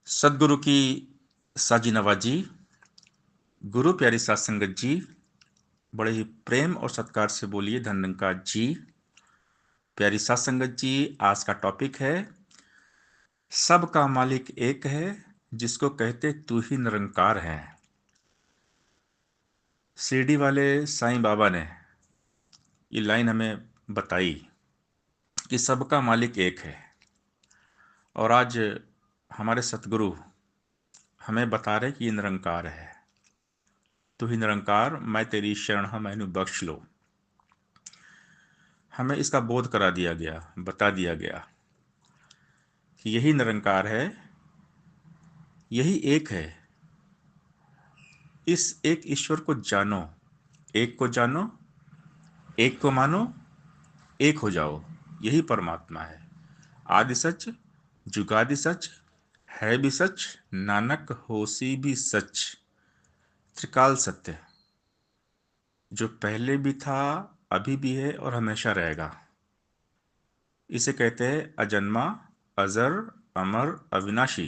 सदगुरु की साजी नवाजी। गुरु प्यारी सात संगत जी, बड़े ही प्रेम और सत्कार से बोलिए धन निरंकार जी। प्यारी सात संगत जी, आज का टॉपिक है सबका मालिक एक है, जिसको कहते तू ही निरंकार है। शिरडी वाले साईं बाबा ने ये लाइन हमें बताई कि सबका मालिक एक है, और आज हमारे सतगुरु हमें बता रहे कि ये निरंकार है। तू ही निरंकार, मैं तेरी शरण हूं, मैनू बख्श लो। हमें इसका बोध करा दिया गया, बता दिया गया कि यही निरंकार है, यही एक है। इस एक ईश्वर को जानो, एक को जानो, एक को मानो, एक हो जाओ। यही परमात्मा है। आदि सच, जुगादि सच, है भी सच, नानक होसी भी सच। त्रिकाल सत्य, जो पहले भी था, अभी भी है और हमेशा रहेगा। इसे कहते हैं अजन्मा, अजर, अमर, अविनाशी।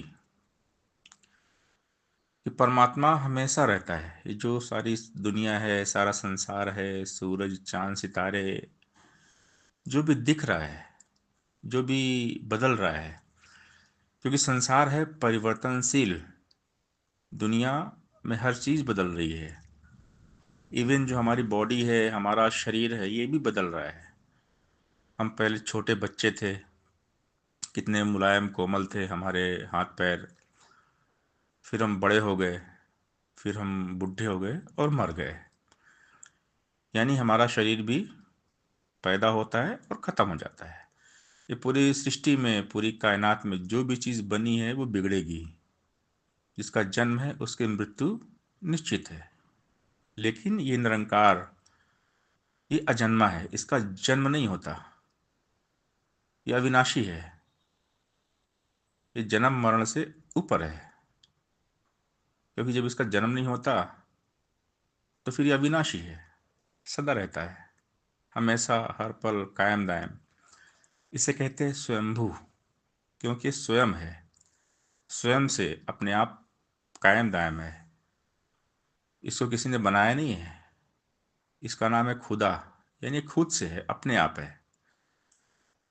कि परमात्मा हमेशा रहता है। ये जो सारी दुनिया है, सारा संसार है, सूरज, चांद, सितारे, जो भी दिख रहा है, जो भी बदल रहा है, क्योंकि संसार है परिवर्तनशील। दुनिया में हर चीज बदल रही है। इवन जो हमारी बॉडी है, हमारा शरीर है, ये भी बदल रहा है। हम पहले छोटे बच्चे थे, कितने मुलायम कोमल थे हमारे हाथ पैर। फिर हम बड़े हो गए, फिर हम बुढ़े हो गए और मर गए। यानी हमारा शरीर भी पैदा होता है और खत्म हो जाता है। ये पूरी सृष्टि में, पूरी कायनात में जो भी चीज बनी है वो बिगड़ेगी। जिसका जन्म है उसकी मृत्यु निश्चित है। लेकिन ये निरंकार, ये अजन्मा है, इसका जन्म नहीं होता। ये अविनाशी है। ये जन्म मरण से ऊपर है, क्योंकि जब इसका जन्म नहीं होता तो फिर ये अविनाशी है, सदा रहता है, हमेशा, हर पल, कायम दायम। इसे कहते हैं स्वयंभू, क्योंकि ये स्वयं है, स्वयं से अपने आप कायम दायम है। इसको किसी ने बनाया नहीं है। इसका नाम है खुदा, यानी खुद से है, अपने आप है,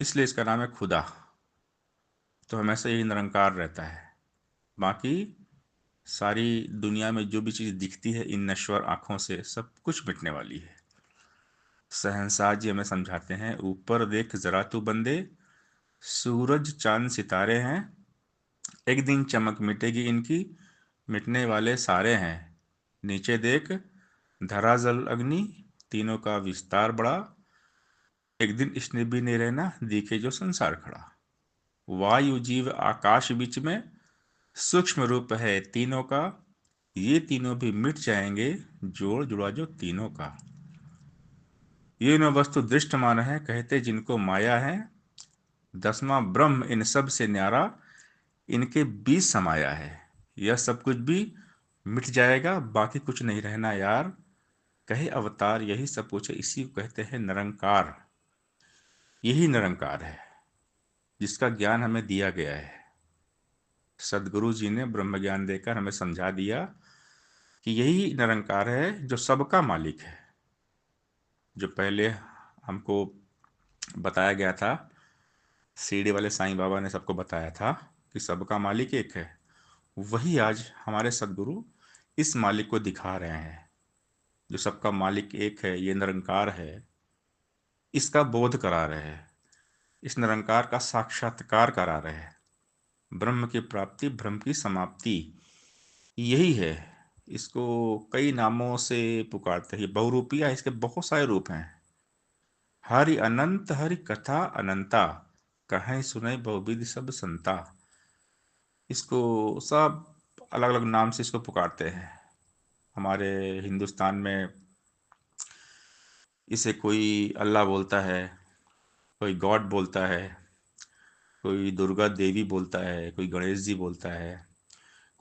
इसलिए इसका नाम है खुदा। तो हमेशा यही निरंकार रहता है। बाकी सारी दुनिया में जो भी चीज दिखती है इन नश्वर आंखों से, सब कुछ मिटने वाली है। शहंशाह जी हमें समझाते हैं, ऊपर देख जरा तू बंदे, सूरज चांद सितारे हैं, एक दिन चमक मिटेगी इनकी, मिटने वाले सारे हैं। नीचे देख, धरा जल अग्नि, तीनों का विस्तार बड़ा, एक दिन इसने भी नहीं रहना, दिखे जो संसार खड़ा। वायु जीव आकाश बीच में, सूक्ष्म रूप है तीनों का, ये तीनों भी मिट जाएंगे, जोड़ जुड़ा जो तीनों का। ये न वस्तु दृष्ट मान है, कहते जिनको माया है, दसवां ब्रह्म इन सब से न्यारा, इनके बीच समाया है। यह सब कुछ भी मिट जाएगा, बाकी कुछ नहीं रहना यार। कहे अवतार यही सब कुछ है, इसी को कहते हैं निरंकार। यही निरंकार है जिसका ज्ञान हमें दिया गया है। सदगुरु जी ने ब्रह्म ज्ञान देकर हमें समझा दिया कि यही निरंकार है जो सबका मालिक है। जो पहले हमको बताया गया था, सीढ़ी वाले साईं बाबा ने सबको बताया था कि सबका मालिक एक है, वही आज हमारे सदगुरु इस मालिक को दिखा रहे हैं। जो सबका मालिक एक है, ये निरंकार है, इसका बोध करा रहे हैं। इस निरंकार का साक्षात्कार करा रहे हैं। ब्रह्म की प्राप्ति, ब्रह्म की समाप्ति, यही है। इसको कई नामों से पुकारते हैं। बहुरूपिया, इसके बहुत सारे रूप हैं। हरि अनंत, हरि कथा अनंता, कहीं सुने बहुविध सब संता। इसको सब अलग अलग नाम से इसको पुकारते हैं। हमारे हिंदुस्तान में इसे कोई अल्लाह बोलता है, कोई गॉड बोलता है, कोई दुर्गा देवी बोलता है, कोई गणेश जी बोलता है,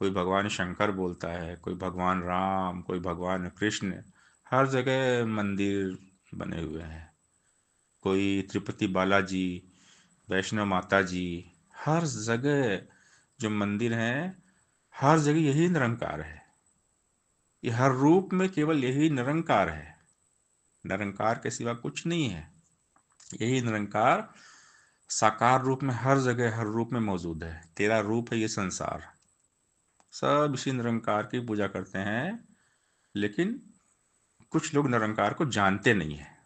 कोई भगवान शंकर बोलता है, कोई भगवान राम, कोई भगवान कृष्ण। हर जगह मंदिर बने हुए हैं। कोई तिरुपति बालाजी, वैष्णो माता जी, हर जगह जो मंदिर हैं, हर जगह यही निरंकार है। ये हर रूप में केवल यही निरंकार है। निरंकार के सिवा कुछ नहीं है। यही निरंकार साकार रूप में हर जगह हर रूप में मौजूद है। तेरा रूप है ये संसार। सब इसी निरंकार की पूजा करते हैं, लेकिन कुछ लोग निरंकार को जानते नहीं है।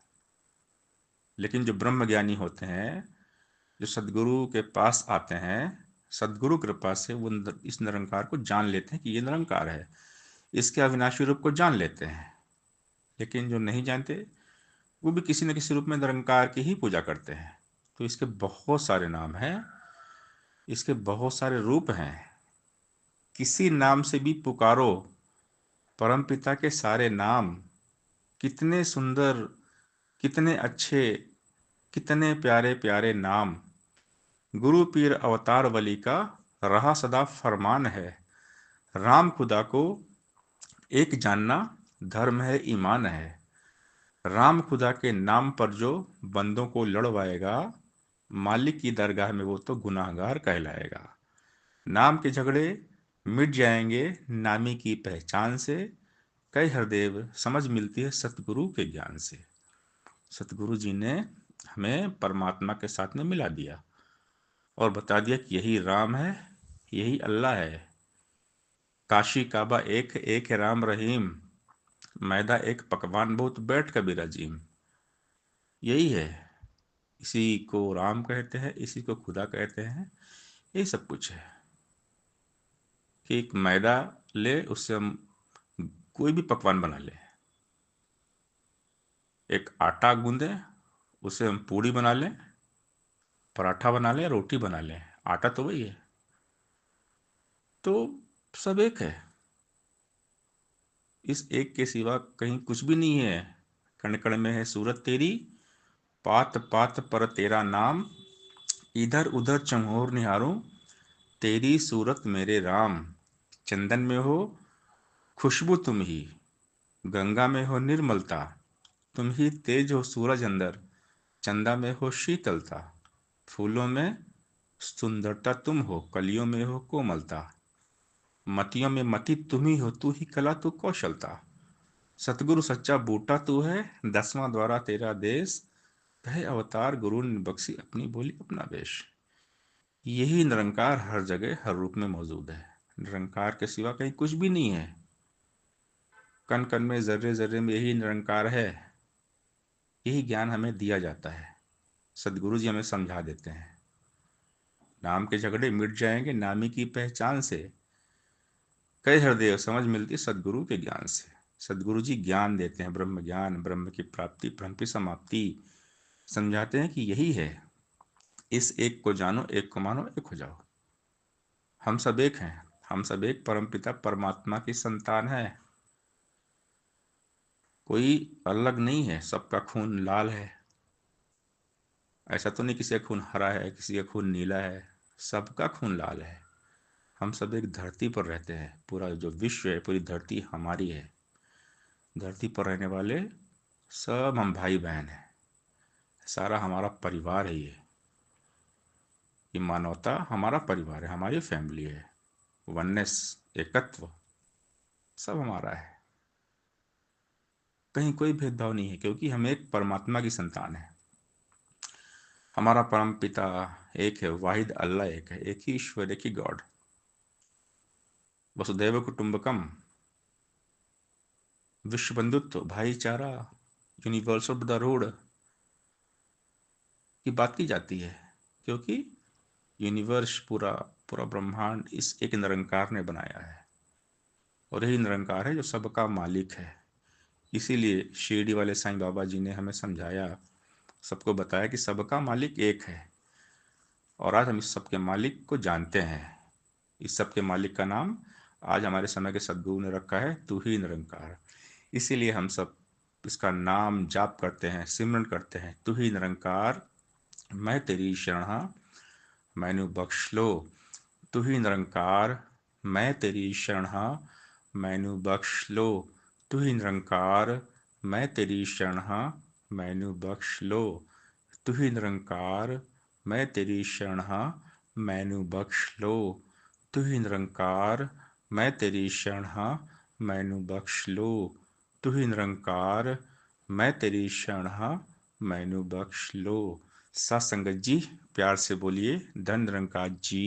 लेकिन जो ब्रह्म ज्ञानी होते हैं, जो सदगुरु के पास आते हैं, सदगुरु कृपा से वो इस निरंकार को जान लेते हैं कि ये निरंकार है। इसके अविनाशी रूप को जान लेते हैं। लेकिन जो नहीं जानते, वो भी किसी न किसी रूप में निरंकार की ही पूजा करते हैं। तो इसके बहुत सारे नाम हैं, इसके बहुत सारे रूप हैं। किसी नाम से भी पुकारो, परमपिता के सारे नाम कितने सुंदर, कितने अच्छे, कितने प्यारे प्यारे नाम। गुरु पीर अवतार वली का रहा सदा फरमान है। राम खुदा को एक जानना धर्म है, ईमान है। राम खुदा के नाम पर जो बंदों को लड़वाएगा, मालिक की दरगाह में वो तो गुनाहगार कहलाएगा। नाम के झगड़े मिट जाएंगे नामी की पहचान से। कई हरदेव समझ मिलती है सतगुरु के ज्ञान से। सतगुरु जी ने हमें परमात्मा के साथ में मिला दिया और बता दिया कि यही राम है, यही अल्लाह है। काशी काबा एक एक है राम रहीम, मैदा एक पकवान बहुत बैठ कबीर अजीम। यही है। इसी को राम कहते हैं, इसी को खुदा कहते हैं। यही सब कुछ है कि एक मैदा ले, उससे हम कोई भी पकवान बना ले। एक आटा गूंदे, उससे हम पूड़ी बना लें, पराठा बना लें, रोटी बना लें। आटा तो वही है। तो सब एक है। इस एक के सिवा कहीं कुछ भी नहीं है। कण कण में है सूरत तेरी, पात पात पर तेरा नाम। इधर उधर चमोर निहारूं, तेरी सूरत मेरे राम। चंदन में हो खुशबू तुम ही, गंगा में हो निर्मलता। तुम ही तेज हो सूरज अंदर, चंदा में हो शीतलता। फूलों में सुंदरता तुम हो, कलियों में हो कोमलता। मतियों में मति तुम ही हो, तू ही कला तू कौशलता। सतगुरु सच्चा बूटा तू है, 10वां द्वारा तेरा देश। कहे अवतार गुरु ने बख्शी अपनी बोली अपना वेश। यही निरंकार हर जगह हर रूप में मौजूद है। निरंकार के सिवा कहीं कुछ भी नहीं है। कण कण में जर्रे जर्रे में यही निरंकार है। यही ज्ञान हमें दिया जाता है। सदगुरु जी हमें समझा देते हैं। नाम के झगड़े मिट जाएंगे नामी की पहचान से। कई हृदय समझ मिलती सदगुरु के ज्ञान से। सदगुरु जी ज्ञान देते हैं, ब्रह्म ज्ञान, ब्रह्म की प्राप्ति, ब्रह्म की समाप्ति। समझाते हैं कि यही है। इस एक को जानो, एक को मानो, एक हो जाओ। हम सब एक हैं। हम सब एक परमपिता परमात्मा की संतान है। कोई अलग नहीं है। सबका खून लाल है। ऐसा तो नहीं किसी का खून हरा है, किसी का खून नीला है। सबका खून लाल है। हम सब एक धरती पर रहते हैं। पूरा जो विश्व है, पूरी धरती हमारी है। धरती पर रहने वाले सब हम भाई बहन हैं। सारा हमारा परिवार है। ये मानवता हमारा परिवार है, हमारी फैमिली है। वननेस, एकत्व, सब हमारा है। कहीं कोई भेदभाव नहीं है, क्योंकि हम एक परमात्मा की संतान है। हमारा परम पिता एक है, वाहिद अल्लाह एक है, एक ही ईश्वर, एक ही गॉड। वसुदैव कुटुंबकम, विश्व बंधुत्व, भाईचारा, यूनिवर्सल ब्रदरहुड की बात की जाती है। क्योंकि यूनिवर्स, पूरा पूरा ब्रह्मांड इस एक निरंकार ने बनाया है। और यही निरंकार है जो सबका मालिक है। इसीलिए शिरडी वाले साईं बाबा जी ने हमें समझाया, सबको बताया कि सबका मालिक एक है। और आज हम इस सबके मालिक को जानते हैं। इस सबके मालिक का नाम आज हमारे समय के सद्गुरु ने रखा है, तू ही निरंकार। इसीलिए हम सब इसका नाम जाप करते हैं, सिमरन करते हैं। तू ही निरंकार, मैं तेरी शरण मैनू बख्श लो। तू ही निरंकार, मैं तेरी शरण मैनू बख्श लो। तू ही निरंकार, मैं तेरी शरण मैनू बख्श लो। तू ही निरंकार, मैं तेरी शरण मैनू बख्श लो। ਤੂੰ ਹੀ ਨਿਰੰਕਾਰ ਮੈਂ ਤੇਰੀ ਸ਼ਰਨ ਹਾਂ ਮੈਨੂੰ ਬਖਸ਼ ਲੋ। ਤੂੰ ਹੀ ਨਿਰੰਕਾਰ मैं तेरी शरण हाँ मैनू बख्श लो। सात संगत जी प्यार से बोलिए धन निरंकार जी